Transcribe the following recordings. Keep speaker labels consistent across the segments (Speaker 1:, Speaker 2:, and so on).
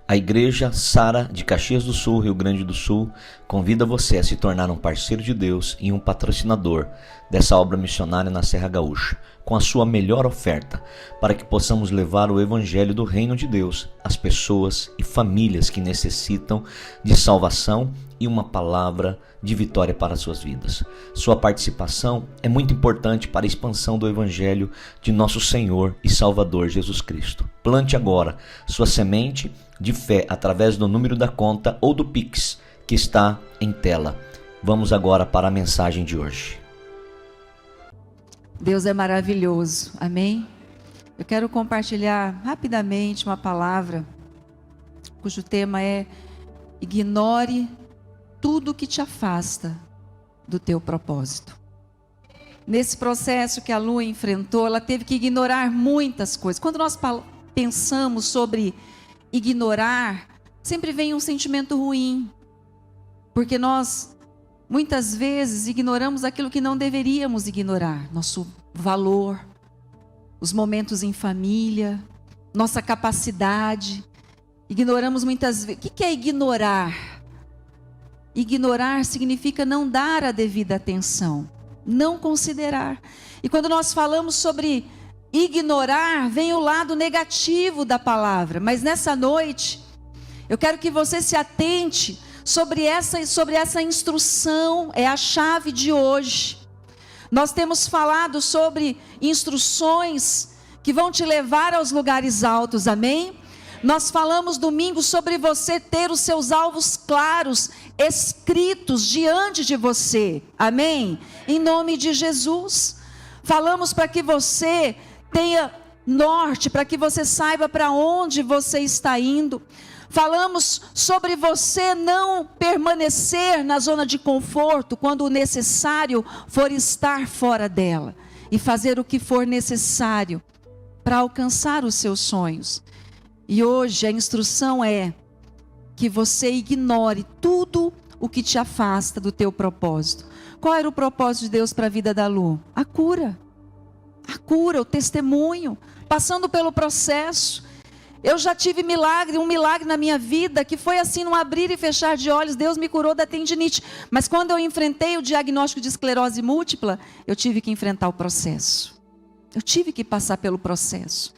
Speaker 1: A Igreja Sara de Caxias do Sul, Rio Grande do Sul, convida você a se tornar um parceiro de Deus e um patrocinador dessa obra missionária na Serra Gaúcha, com a sua melhor oferta, para que possamos levar o Evangelho do Reino de Deus às pessoas e famílias que necessitam de salvação e uma palavra de vitória para suas vidas. Sua participação é muito importante para a expansão do Evangelho de nosso Senhor e Salvador Jesus Cristo. Plante agora sua semente de fé através do número da conta ou do Pix que está em tela. Vamos agora para a mensagem de hoje.
Speaker 2: Deus é maravilhoso, amém? Eu quero compartilhar rapidamente uma palavra cujo tema é: ignore tudo que te afasta do teu propósito. Nesse processo que a Lu enfrentou, ela teve que ignorar muitas coisas. Quando nós pensamos sobre ignorar, sempre vem um sentimento ruim, porque nós muitas vezes ignoramos aquilo que não deveríamos ignorar, nosso valor, os momentos em família, nossa capacidade. Ignoramos muitas vezes. O que é ignorar? Ignorar significa não dar a devida atenção, não considerar. E quando nós falamos sobre ignorar, vem o lado negativo da palavra. Mas nessa noite, eu quero que você se atente sobre essa instrução. É a chave de hoje. Nós temos falado sobre instruções que vão te levar aos lugares altos, amém? Nós falamos domingo sobre você ter os seus alvos claros, escritos diante de você, amém? Em nome de Jesus. Falamos para que você tenha norte, para que você saiba para onde você está indo. Falamos sobre você não permanecer na zona de conforto quando o necessário for estar fora dela e fazer o que for necessário para alcançar os seus sonhos. E hoje a instrução é que você ignore tudo o que te afasta do teu propósito. Qual era o propósito de Deus para a vida da Lu? A cura, o testemunho, passando pelo processo. Eu já tive um milagre na minha vida, que foi assim, num abrir e fechar de olhos, Deus me curou da tendinite. Mas quando eu enfrentei o diagnóstico de esclerose múltipla, eu tive que enfrentar o processo. Eu tive que passar pelo processo.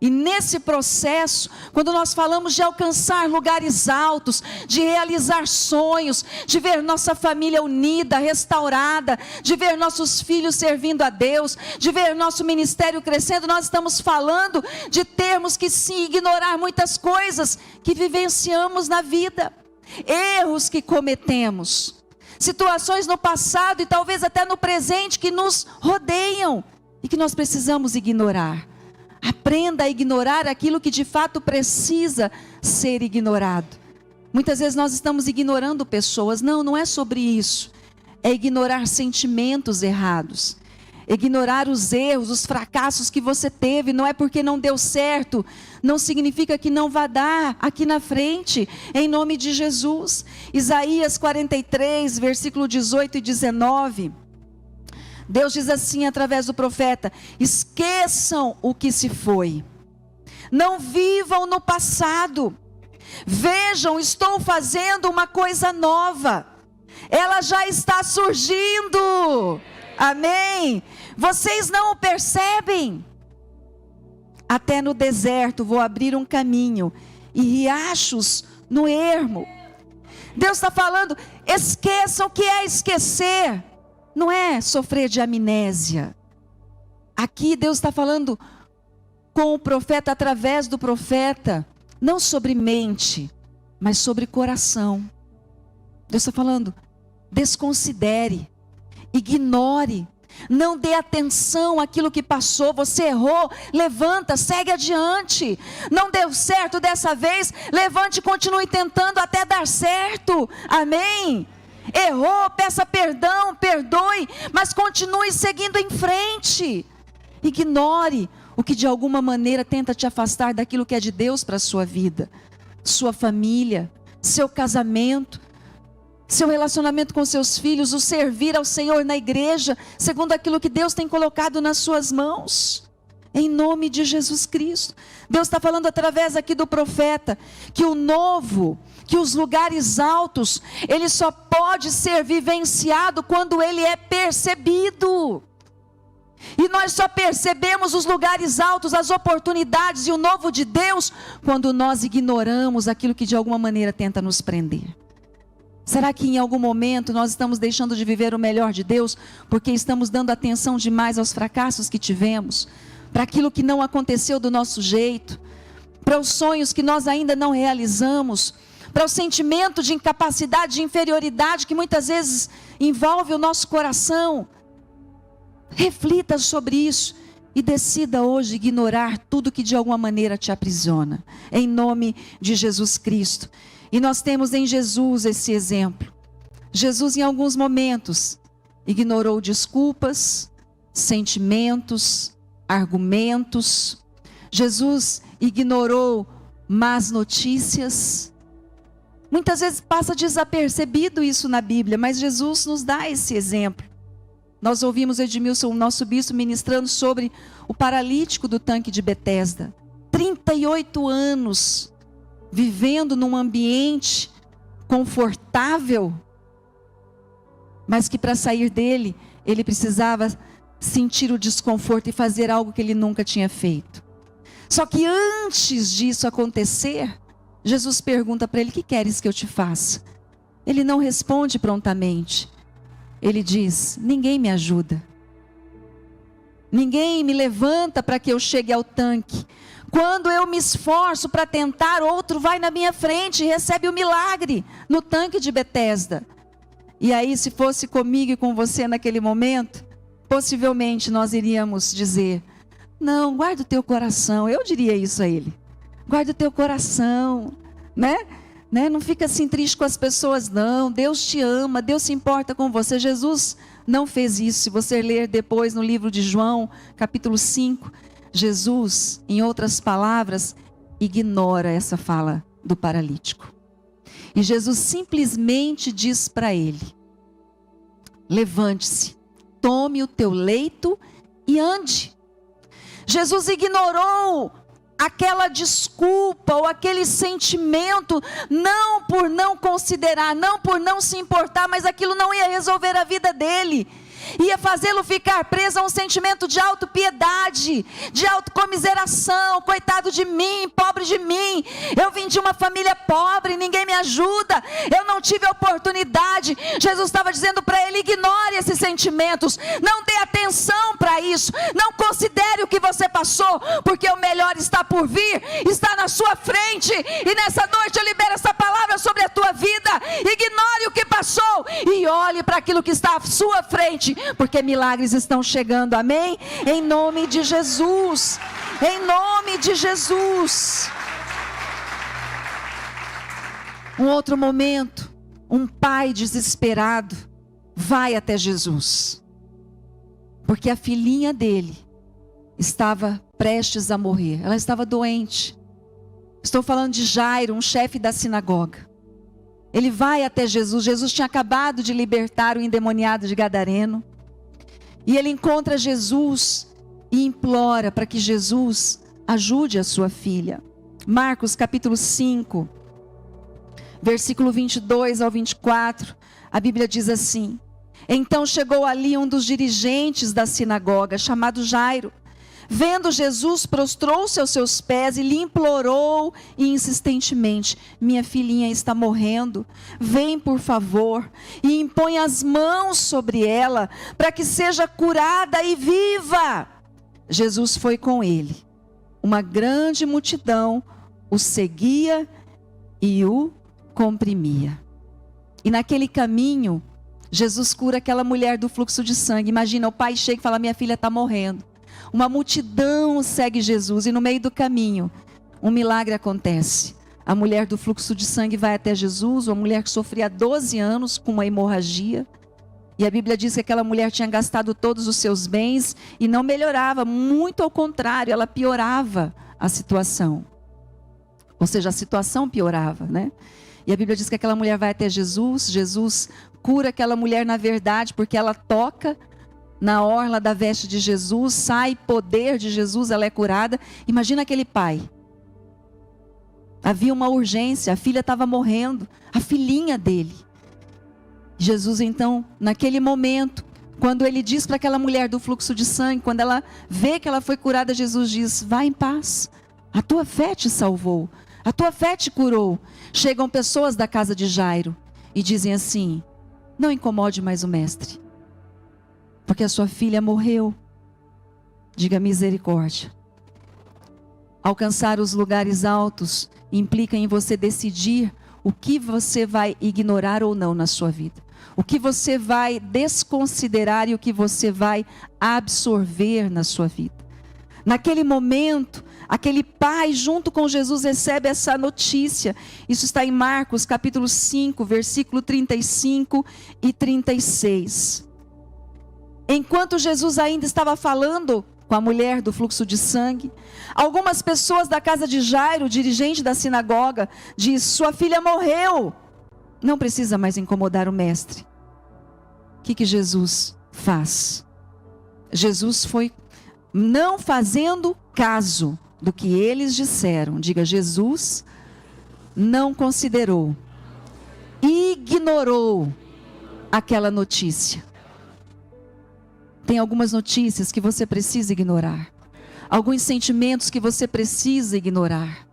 Speaker 2: E nesse processo, quando nós falamos de alcançar lugares altos, de realizar sonhos, de ver nossa família unida, restaurada, de ver nossos filhos servindo a Deus, de ver nosso ministério crescendo, nós estamos falando de termos que sim ignorar muitas coisas que vivenciamos na vida, erros que cometemos, situações no passado e talvez até no presente que nos rodeiam e que nós precisamos ignorar. Aprenda a ignorar aquilo que de fato precisa ser ignorado. Muitas vezes nós estamos ignorando pessoas. Não é sobre isso. É ignorar sentimentos errados. Ignorar os erros, os fracassos que você teve. Não é porque não deu certo. Não significa que não vai dar aqui na frente. Em nome de Jesus. Isaías 43, versículo 18 e 19. Deus diz assim através do profeta: esqueçam o que se foi, não vivam no passado, vejam, estou fazendo uma coisa nova, ela já está surgindo, amém? Vocês não o percebem? Até no deserto vou abrir um caminho e riachos no ermo. Deus está falando, esqueçam. O que é esquecer? Não é sofrer de amnésia. Aqui Deus está falando com o profeta, através do profeta, não sobre mente, mas sobre coração. Deus está falando, desconsidere, ignore, não dê atenção àquilo que passou. Você errou, levanta, segue adiante. Não deu certo dessa vez, levante e continue tentando até dar certo, amém? Errou, peça perdão, perdoe, mas continue seguindo em frente. Ignore o que de alguma maneira tenta te afastar daquilo que é de Deus para a sua vida, sua família, seu casamento, seu relacionamento com seus filhos, o servir ao Senhor na igreja, segundo aquilo que Deus tem colocado nas suas mãos. Em nome de Jesus Cristo. Deus está falando através aqui do profeta, que o novo, que os lugares altos, ele só pode ser vivenciado quando ele é percebido. E nós só percebemos os lugares altos, as oportunidades e o novo de Deus, quando nós ignoramos aquilo que de alguma maneira tenta nos prender. Será que em algum momento nós estamos deixando de viver o melhor de Deus, porque estamos dando atenção demais aos fracassos que tivemos, para aquilo que não aconteceu do nosso jeito, para os sonhos que nós ainda não realizamos, para o sentimento de incapacidade, de inferioridade que muitas vezes envolve o nosso coração? Reflita sobre isso e decida hoje ignorar tudo que de alguma maneira te aprisiona, em nome de Jesus Cristo. E nós temos em Jesus esse exemplo. Jesus, em alguns momentos, ignorou desculpas, sentimentos, argumentos. Jesus ignorou más notícias. Muitas vezes passa desapercebido isso na Bíblia, mas Jesus nos dá esse exemplo. Nós ouvimos Edmilson, o nosso bispo, ministrando sobre o paralítico do tanque de Betesda. 38 anos vivendo num ambiente confortável, mas que para sair dele, ele precisava sentir o desconforto e fazer algo que ele nunca tinha feito. Só que antes disso acontecer, Jesus pergunta para ele: o que queres que eu te faça? Ele não responde prontamente. Ele diz: ninguém me ajuda. Ninguém me levanta para que eu chegue ao tanque. Quando eu me esforço para tentar, outro vai na minha frente e recebe o milagre no tanque de Betesda. E aí, se fosse comigo e com você naquele momento, possivelmente nós iríamos dizer: não, guarda o teu coração. Eu diria isso a ele: guarda o teu coração, né? Não fica assim triste com as pessoas, não. Deus te ama, Deus se importa com você. Jesus não fez isso. Se você ler depois no livro de João, capítulo 5, Jesus, em outras palavras, ignora essa fala do paralítico. E Jesus simplesmente diz para ele: levante-se, tome o teu leito e ande. Jesus ignorou aquela desculpa ou aquele sentimento, não por não considerar, não por não se importar, mas aquilo não ia resolver a vida dele. Ia fazê-lo ficar preso a um sentimento de autopiedade, de autocomiseração. Coitado de mim, pobre de mim. Eu vim de uma família pobre, ninguém me ajuda. Eu não tive oportunidade. Jesus estava dizendo para ele: ignore esses sentimentos. Não dê atenção para isso. Não considere o que você passou, porque o melhor está por vir, está na sua frente. E nessa noite eu libero essa palavra sobre a tua vida. Ignore o que passou e olhe para aquilo que está à sua frente, porque milagres estão chegando, amém? Em nome de Jesus, em nome de Jesus. Um outro momento, um pai desesperado vai até Jesus, porque a filhinha dele estava prestes a morrer, ela estava doente. Estou falando de Jairo, um chefe da sinagoga. Ele vai até Jesus. Jesus tinha acabado de libertar o endemoniado de Gadareno. E ele encontra Jesus e implora para que Jesus ajude a sua filha. Marcos capítulo 5, versículo 22 ao 24. A Bíblia diz assim: então chegou ali um dos dirigentes da sinagoga, chamado Jairo. Vendo Jesus, prostrou-se aos seus pés e lhe implorou insistentemente: minha filhinha está morrendo, vem por favor e impõe as mãos sobre ela, para que seja curada e viva. Jesus foi com ele. Uma grande multidão o seguia e o comprimia. E naquele caminho, Jesus cura aquela mulher do fluxo de sangue. Imagina, o pai chega e fala: minha filha está morrendo. Uma multidão segue Jesus e no meio do caminho, um milagre acontece. A mulher do fluxo de sangue vai até Jesus, uma mulher que sofria 12 anos com uma hemorragia. E a Bíblia diz que aquela mulher tinha gastado todos os seus bens e não melhorava, muito ao contrário, ela piorava a situação. Ou seja, a situação piorava, né? E a Bíblia diz que aquela mulher vai até Jesus, Jesus cura aquela mulher na verdade, porque ela toca na orla da veste de Jesus, sai poder de Jesus, ela é curada. Imagina aquele pai. Havia uma urgência, a filha estava morrendo, a filhinha dele. Jesus então, naquele momento, quando ele diz para aquela mulher do fluxo de sangue, quando ela vê que ela foi curada, Jesus diz: vai em paz, a tua fé te salvou, a tua fé te curou. Chegam pessoas da casa de Jairo e dizem assim: não incomode mais o mestre, porque a sua filha morreu. Diga misericórdia. Alcançar os lugares altos implica em você decidir o que você vai ignorar ou não na sua vida. O que você vai desconsiderar e o que você vai absorver na sua vida. Naquele momento, aquele pai junto com Jesus recebe essa notícia. Isso está em Marcos capítulo 5, versículo 35 e 36. Enquanto Jesus ainda estava falando com a mulher do fluxo de sangue, algumas pessoas da casa de Jairo, dirigente da sinagoga, diz: sua filha morreu, não precisa mais incomodar o mestre. O que Jesus faz? Jesus foi não fazendo caso do que eles disseram. Diga, Jesus não considerou, ignorou aquela notícia. Tem algumas notícias que você precisa ignorar. Alguns sentimentos que você precisa ignorar.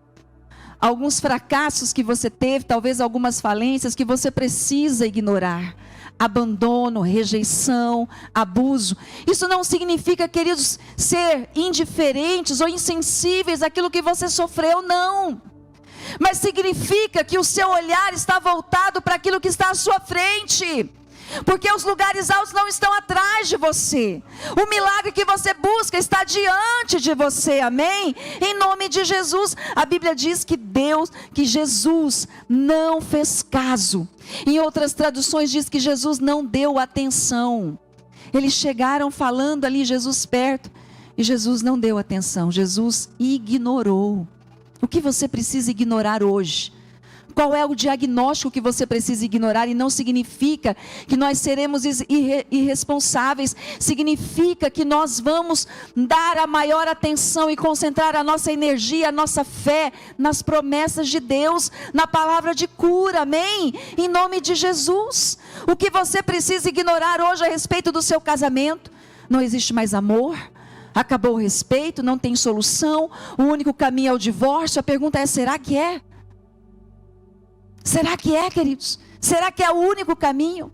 Speaker 2: Alguns fracassos que você teve, talvez algumas falências que você precisa ignorar. Abandono, rejeição, abuso. Isso não significa, queridos, ser indiferentes ou insensíveis àquilo que você sofreu, não. Mas significa que o seu olhar está voltado para aquilo que está à sua frente. Porque os lugares altos não estão atrás de você. O milagre que você busca está diante de você, amém? Em nome de Jesus. A Bíblia diz que Jesus não fez caso. Em outras traduções diz que Jesus não deu atenção. Eles chegaram falando ali, Jesus perto, e Jesus não deu atenção. Jesus ignorou. O que você precisa ignorar hoje? Qual é o diagnóstico que você precisa ignorar? E não significa que nós seremos irresponsáveis. Significa que nós vamos dar a maior atenção e concentrar a nossa energia, a nossa fé nas promessas de Deus, na palavra de cura, amém? Em nome de Jesus. O que você precisa ignorar hoje a respeito do seu casamento? Não existe mais amor? Acabou o respeito? Não tem solução? O único caminho é o divórcio? A pergunta é: será que é? Será que é, queridos? Será que é o único caminho?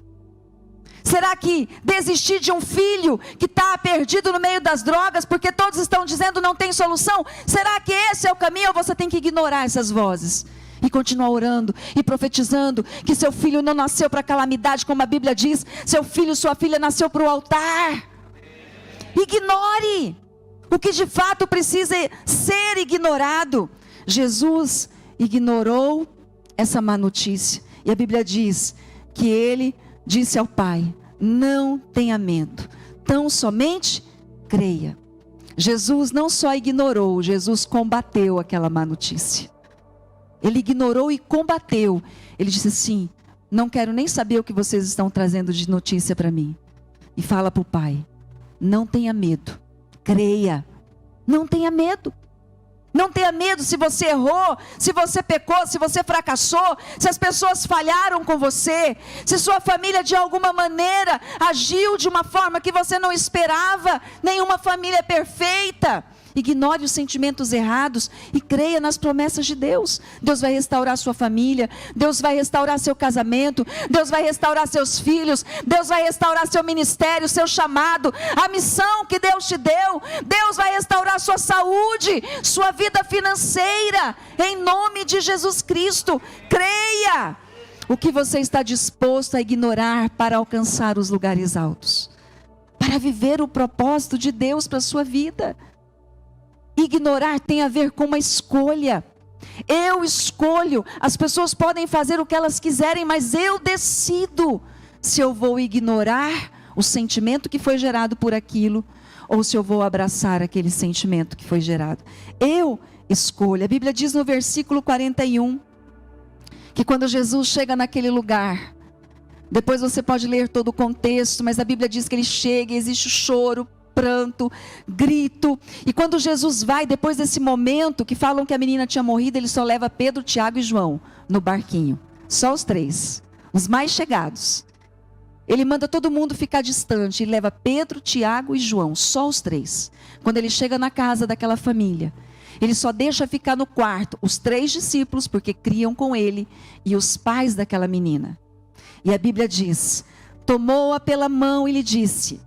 Speaker 2: Será que desistir de um filho que está perdido no meio das drogas, porque todos estão dizendo não tem solução? Será que esse é o caminho, ou você tem que ignorar essas vozes? E continuar orando e profetizando que seu filho não nasceu para calamidade, como a Bíblia diz. Seu filho, sua filha nasceu para o altar. Ignore o que de fato precisa ser ignorado. Jesus ignorou essa má notícia. E a Bíblia diz que ele disse ao pai: não tenha medo, tão somente creia. Jesus não só ignorou, Jesus combateu aquela má notícia. Ele ignorou e combateu. Ele disse assim: não quero nem saber o que vocês estão trazendo de notícia para mim. E fala para o pai: não tenha medo, creia. Não tenha medo. Não tenha medo se você errou, se você pecou, se você fracassou, se as pessoas falharam com você, se sua família de alguma maneira agiu de uma forma que você não esperava. Nenhuma família é perfeita. Ignore os sentimentos errados e creia nas promessas de Deus. Deus vai restaurar sua família, Deus vai restaurar seu casamento, Deus vai restaurar seus filhos, Deus vai restaurar seu ministério, seu chamado, a missão que Deus te deu. Deus vai restaurar sua saúde, sua vida financeira, em nome de Jesus Cristo. Creia. O que você está disposto a ignorar para alcançar os lugares altos, para viver o propósito de Deus para a sua vida? Ignorar tem a ver com uma escolha. Eu escolho. As pessoas podem fazer o que elas quiserem, mas eu decido se eu vou ignorar o sentimento que foi gerado por aquilo, ou se eu vou abraçar aquele sentimento que foi gerado. Eu escolho. A Bíblia diz no versículo 41, que quando Jesus chega naquele lugar, Depois você pode ler todo o contexto, mas a Bíblia diz que ele chega e existe o choro, pranto, grito. E quando Jesus vai, depois desse momento, que falam que a menina tinha morrido, ele só leva Pedro, Tiago e João no barquinho. Só os 3, os mais chegados. Ele manda todo mundo ficar distante, ele leva Pedro, Tiago e João, só os 3. Quando ele chega na casa daquela família, ele só deixa ficar no quarto os 3 discípulos, porque criam com ele, e os pais daquela menina. E a Bíblia diz, tomou-a pela mão e lhe disse,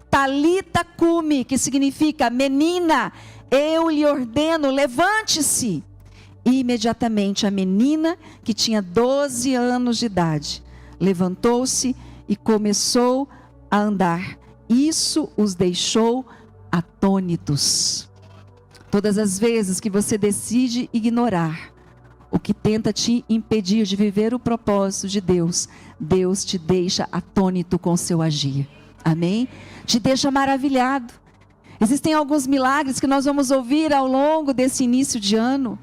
Speaker 2: Talita cumi, que significa, menina, eu lhe ordeno, levante-se. E imediatamente a menina, que tinha 12 anos de idade, levantou-se e começou a andar. Isso os deixou atônitos. Todas as vezes que você decide ignorar o que tenta te impedir de viver o propósito de Deus, Deus te deixa atônito com o seu agir. Amém? Te deixa maravilhado. Existem alguns milagres que nós vamos ouvir ao longo desse início de ano,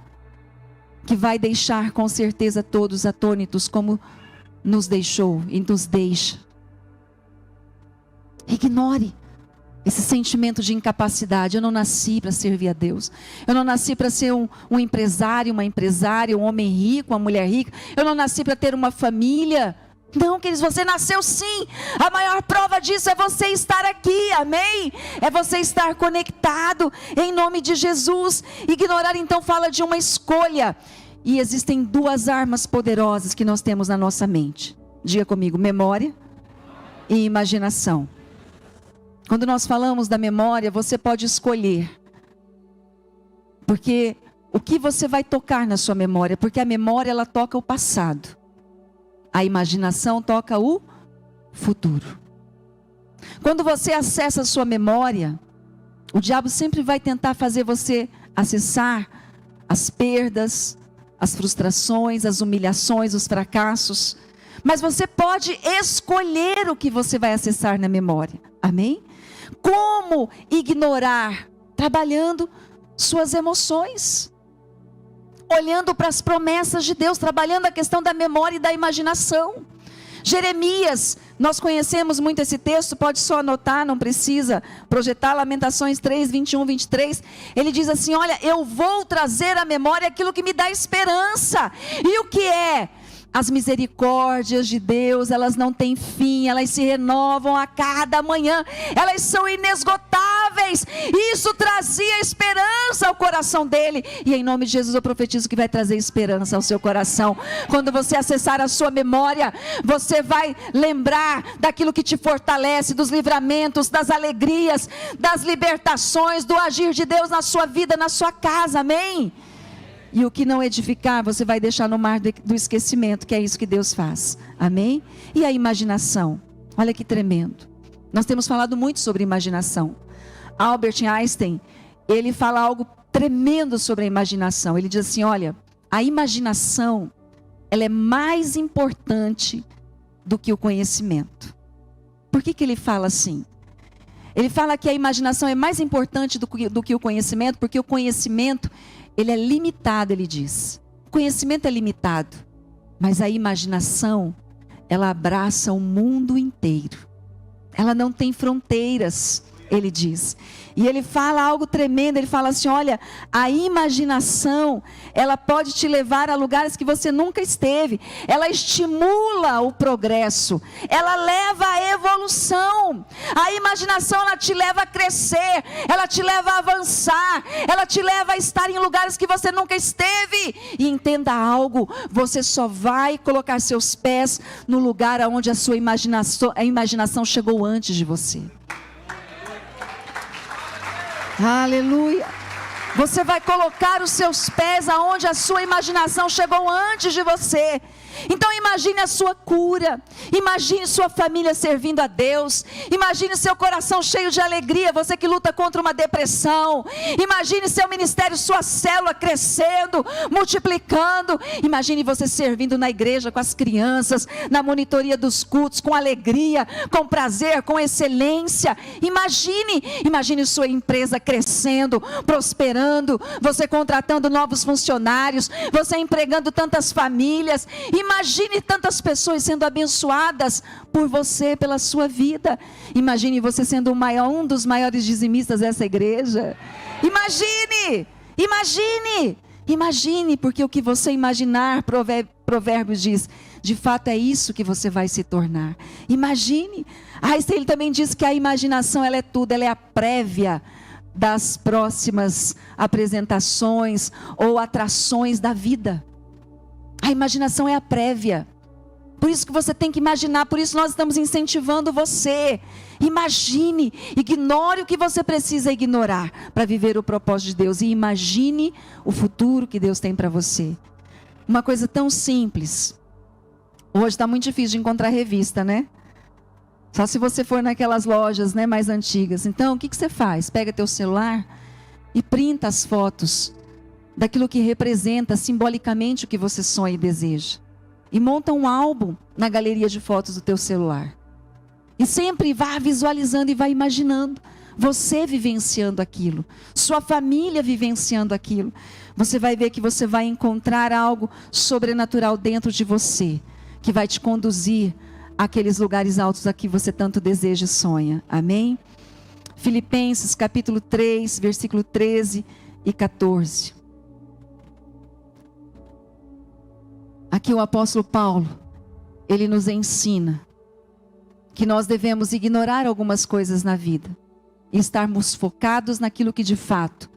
Speaker 2: que vai deixar com certeza todos atônitos, como nos deixou e nos deixa. Ignore esse sentimento de incapacidade. Eu não nasci para servir a Deus. Eu não nasci para ser um empresário, uma empresária, um homem rico, uma mulher rica. Eu não nasci para ter uma família. Não, queridos, você nasceu sim. A maior prova disso é você estar aqui, amém? É você estar conectado em nome de Jesus. Ignorar então fala de uma escolha. E existem 2 armas poderosas que nós temos na nossa mente. Diga comigo, memória e imaginação. Quando nós falamos da memória, você pode escolher. Porque o que você vai tocar na sua memória? Porque a memória, ela toca o passado. A imaginação toca o futuro. Quando você acessa a sua memória, o diabo sempre vai tentar fazer você acessar as perdas, as frustrações, as humilhações, os fracassos. Mas você pode escolher o que você vai acessar na memória. Amém? Como ignorar? Trabalhando suas emoções. Olhando para as promessas de Deus, trabalhando a questão da memória e da imaginação. Jeremias, nós conhecemos muito esse texto, pode só anotar, não precisa projetar. Lamentações 3, 21, 23, ele diz assim, olha, eu vou trazer à memória aquilo que me dá esperança. E o que é? As misericórdias de Deus, elas não têm fim, elas se renovam a cada manhã, elas são inesgotáveis. Isso trazia esperança ao coração dele, e em nome de Jesus eu profetizo que vai trazer esperança ao seu coração. Quando você acessar a sua memória, você vai lembrar daquilo que te fortalece, dos livramentos, das alegrias, das libertações, do agir de Deus na sua vida, na sua casa, amém? E o que não edificar, você vai deixar no mar do esquecimento, que é isso que Deus faz. Amém? E a imaginação? Olha que tremendo. Nós temos falado muito sobre imaginação. Albert Einstein, ele fala algo tremendo sobre a imaginação. Ele diz assim, olha, a imaginação, ela é mais importante do que o conhecimento. Por que ele fala assim? Ele fala que a imaginação é mais importante do que o conhecimento, porque o conhecimento, ele é limitado, ele diz. O conhecimento é limitado, mas a imaginação, ela abraça o mundo inteiro. Ela não tem fronteiras, ele diz. E ele fala algo tremendo, ele fala assim, olha, a imaginação, ela pode te levar a lugares que você nunca esteve. Ela estimula o progresso, ela leva à evolução. A imaginação, ela te leva a crescer, ela te leva a avançar, ela te leva a estar em lugares que você nunca esteve. E entenda algo, você só vai colocar seus pés no lugar onde a sua imaginação chegou antes de você. Aleluia. Você vai colocar os seus pés aonde a sua imaginação chegou antes de você. Então imagine a sua cura, imagine sua família servindo a Deus, imagine seu coração cheio de alegria, você que luta contra uma depressão, imagine seu ministério, sua célula crescendo, multiplicando, imagine você servindo na igreja com as crianças, na monitoria dos cultos, com alegria, com prazer, com excelência. Imagine sua empresa crescendo, prosperando, prosperando, você contratando novos funcionários, você empregando tantas famílias. Imagine tantas pessoas sendo abençoadas por você, pela sua vida. Imagine você sendo um dos maiores dizimistas dessa igreja. Imagine, porque o que você imaginar, Provérbios diz, de fato é isso que você vai se tornar. Imagine. Ele também diz que a imaginação, ela é tudo, ela é a prévia das próximas apresentações ou atrações da vida. A imaginação é a prévia. Por isso que você tem que imaginar, por isso nós estamos incentivando você. Imagine, ignore o que você precisa ignorar para viver o propósito de Deus. E imagine o futuro que Deus tem para você. Uma coisa tão simples. Hoje está muito difícil de encontrar revista, né? Só se você for naquelas lojas, né, mais antigas. Então, o que você faz? Pega teu celular e printa as fotos daquilo que representa simbolicamente o que você sonha e deseja. E monta um álbum na galeria de fotos do teu celular. E sempre vá visualizando e vá imaginando. Você vivenciando aquilo. Sua família vivenciando aquilo. Você vai ver que você vai encontrar algo sobrenatural dentro de você. Que vai te conduzir àqueles lugares altos a que você tanto deseja e sonha. Amém? Filipenses capítulo 3, versículo 13 e 14. Aqui o apóstolo Paulo, ele nos ensina que nós devemos ignorar algumas coisas na vida e estarmos focados naquilo que de fato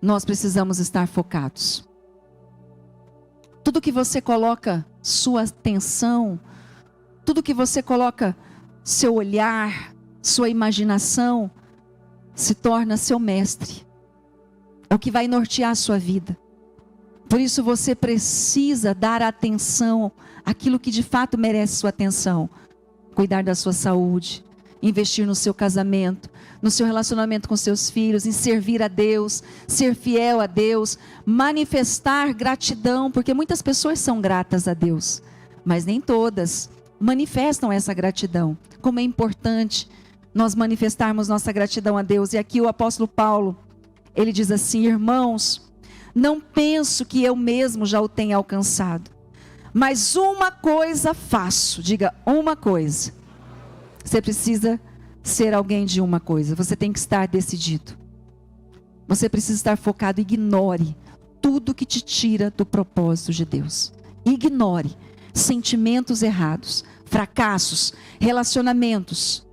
Speaker 2: nós precisamos estar focados. Tudo que você coloca sua atenção, tudo que você coloca seu olhar, sua imaginação, se torna seu mestre, é o que vai nortear a sua vida. Por isso você precisa dar atenção àquilo que de fato merece sua atenção. Cuidar da sua saúde, investir no seu casamento, no seu relacionamento com seus filhos, em servir a Deus, ser fiel a Deus, manifestar gratidão, porque muitas pessoas são gratas a Deus, mas nem todas manifestam essa gratidão. Como é importante nós manifestarmos nossa gratidão a Deus. E aqui o apóstolo Paulo, ele diz assim: irmãos, não penso que eu mesmo já o tenha alcançado, mas uma coisa faço. Diga, uma coisa. Você precisa ser alguém de uma coisa. Você tem que estar decidido. Você precisa estar focado. Ignore tudo que te tira do propósito de Deus. Ignore sentimentos errados, fracassos, relacionamentos.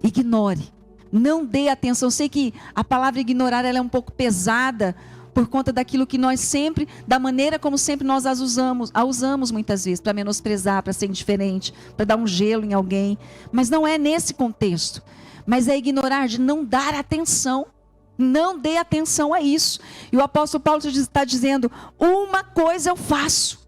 Speaker 2: Ignore. Não dê atenção. Eu sei que a palavra ignorar, ela é um pouco pesada, por conta daquilo que nós sempre, da maneira como sempre nós a usamos muitas vezes, para menosprezar, para ser indiferente, para dar um gelo em alguém. Mas não é nesse contexto. Mas é ignorar, de não dar atenção. Não dê atenção a isso. E o apóstolo Paulo está dizendo, uma coisa eu faço.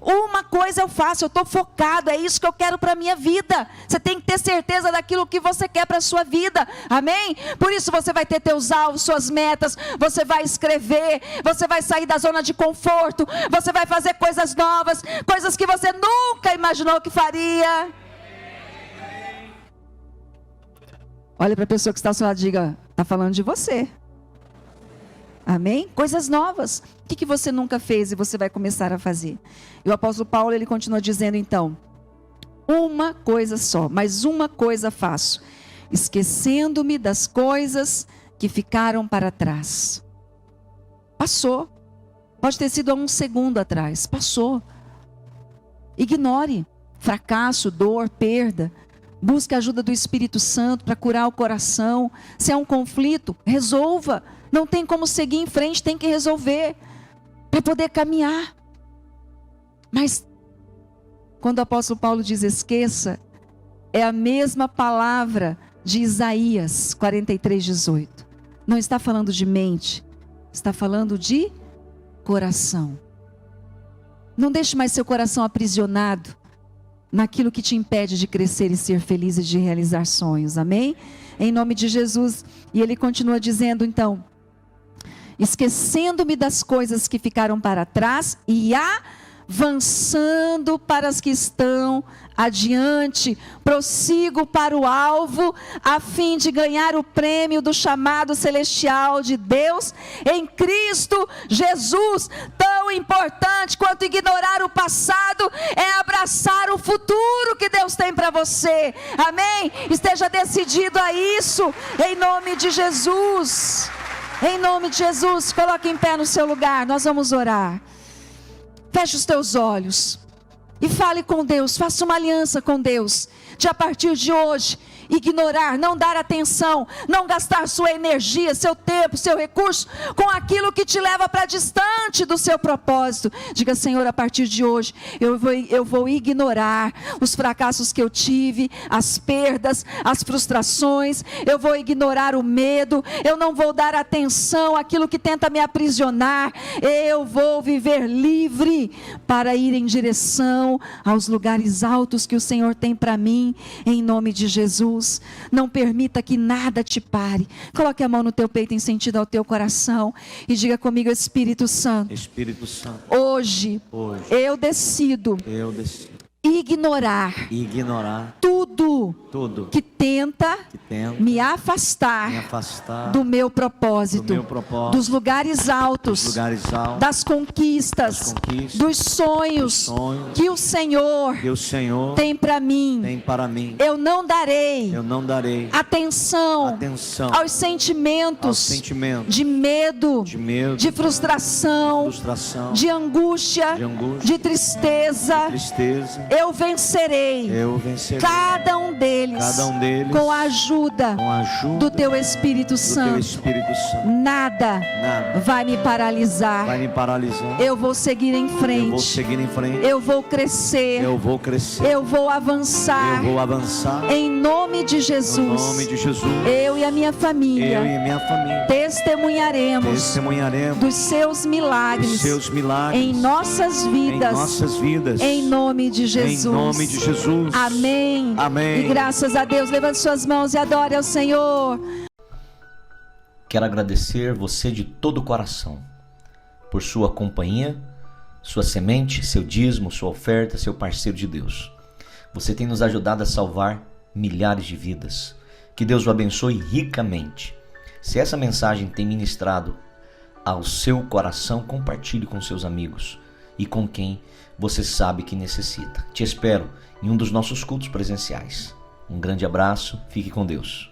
Speaker 2: Uma coisa eu faço, eu estou focado, é isso que eu quero para a minha vida. Você tem que ter certeza daquilo que você quer para a sua vida, amém? Por isso você vai ter teus alvos, suas metas, você vai escrever, você vai sair da zona de conforto, você vai fazer coisas novas, coisas que você nunca imaginou que faria. Olha para a pessoa que está ao seu lado e diga, está falando de você. Amém? Coisas novas. O que você nunca fez e você vai começar a fazer? E o apóstolo Paulo, ele continua dizendo então, uma coisa só, mas uma coisa faço, esquecendo-me das coisas que ficaram para trás. Passou. Pode ter sido há um segundo atrás. Passou. Ignore fracasso, dor, perda. Busque a ajuda do Espírito Santo para curar o coração. Se é um conflito, resolva. Não tem como seguir em frente, tem que resolver para poder caminhar. Mas quando o apóstolo Paulo diz esqueça, é a mesma palavra de Isaías 43:18. Não está falando de mente, está falando de coração. Não deixe mais seu coração aprisionado naquilo que te impede de crescer e ser feliz e de realizar sonhos, amém? Em nome de Jesus. E ele continua dizendo então, esquecendo-me das coisas que ficaram para trás e avançando para as que estão adiante, prossigo para o alvo, a fim de ganhar o prêmio do chamado celestial de Deus em Cristo Jesus. Tão importante quanto ignorar o passado é abraçar o futuro que Deus tem para você. Amém? Esteja decidido a isso, em nome de Jesus. Em nome de Jesus, coloque em pé no seu lugar, nós vamos orar. Feche os teus olhos e fale com Deus, faça uma aliança com Deus, de a partir de hoje, ignorar, não dar atenção, não gastar sua energia, seu tempo, seu recurso com aquilo que te leva para distante do seu propósito. Diga: Senhor, a partir de hoje eu vou ignorar os fracassos que eu tive, as perdas, as frustrações, eu vou ignorar o medo, eu não vou dar atenção àquilo que tenta me aprisionar, eu vou viver livre para ir em direção aos lugares altos que o Senhor tem para mim, em nome de Jesus. Não permita que nada te pare. Coloque a mão no teu peito em sentido ao teu coração e diga comigo: Espírito Santo,
Speaker 1: Espírito Santo,
Speaker 2: hoje eu decido ignorar tudo que tenta me afastar do meu propósito, dos lugares altos, das conquistas, dos sonhos que o Senhor tem para mim. Eu não darei atenção aos sentimentos de medo, de frustração, de angústia, de tristeza. Eu vencerei cada um deles com a ajuda do teu Espírito Santo. Nada vai me paralisar. Eu vou seguir em frente. Eu vou crescer. Eu vou avançar. Em nome de Jesus. Eu e a minha família testemunharemos dos seus milagres em nossas vidas. Em nome de Jesus. Amém. E graças a Deus, levante suas mãos e adore ao Senhor.
Speaker 1: Quero agradecer você de todo o coração por sua companhia, sua semente, seu dízimo, sua oferta, seu parceiro de Deus. Você tem nos ajudado a salvar milhares de vidas. Que Deus o abençoe ricamente. Se essa mensagem tem ministrado ao seu coração, compartilhe com seus amigos e com quem você sabe que necessita. Te espero em um dos nossos cultos presenciais. Um grande abraço, fique com Deus.